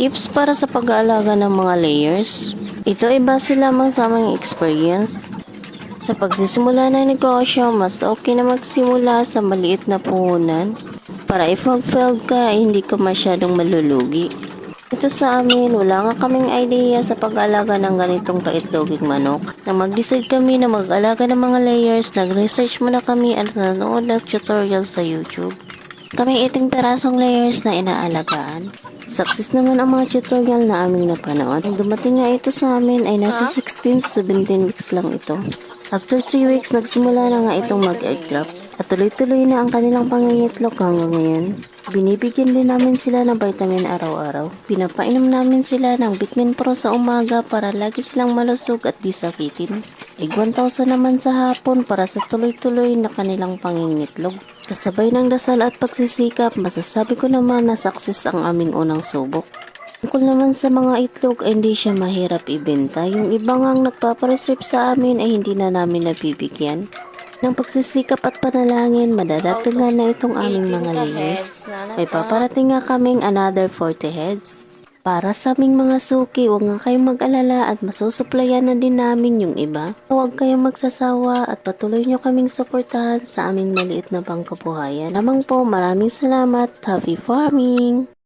Tips para sa pag-aalaga ng mga layers. Ito ay base lamang sa aming experience. Sa pagsisimula ng negosyo, mas okay na magsimula sa maliit na puhunan para if mag-failed ka, hindi ka masyadong malulugi. Ito sa amin, wala nga kaming idea sa pag-alaga ng ganitong kaitloging manok. Nang mag-decide kami na mag-alaga ng mga layers, nag-research muna kami at nanood ng tutorial sa YouTube. Kaming 18 perasong layers na inaalagaan. Success naman ang mga tutorial na aming napanood. Nang dumating nga ito sa amin ay nasa 16 to 17 weeks lang ito. After 3 weeks, nagsimula na nga itong mag-egg drop. At tuloy-tuloy na ang kanilang pangingitlog hanggang ngayon. Binibigyan din namin sila ng vitamin araw-araw. Pinapainom namin sila ng Vitamin Pro sa umaga para lagi silang malusog at di sakitin. Egg 1,000 naman sa hapon para sa tuloy-tuloy na kanilang pangingitlog. Kasabay ng dasal at pagsisikap, masasabi ko naman na success ang aming unang subok. Tungkol naman sa mga itlog ay hindi siya mahirap ibenta. Yung iba ngang nagpapareserve sa amin ay hindi na namin nabibigyan. Ng pagsisikap at panalangin, madadagdagan na itong aming mga layers. May paparating nga kaming another 40 heads. Para sa aming mga suki, huwag nga kayong mag-alala at masusuplayan na din namin yung iba. Huwag kayong magsasawa at patuloy nyo kaming suportahan sa aming maliit na pangkabuhayan. Lamang po, maraming salamat. Happy farming!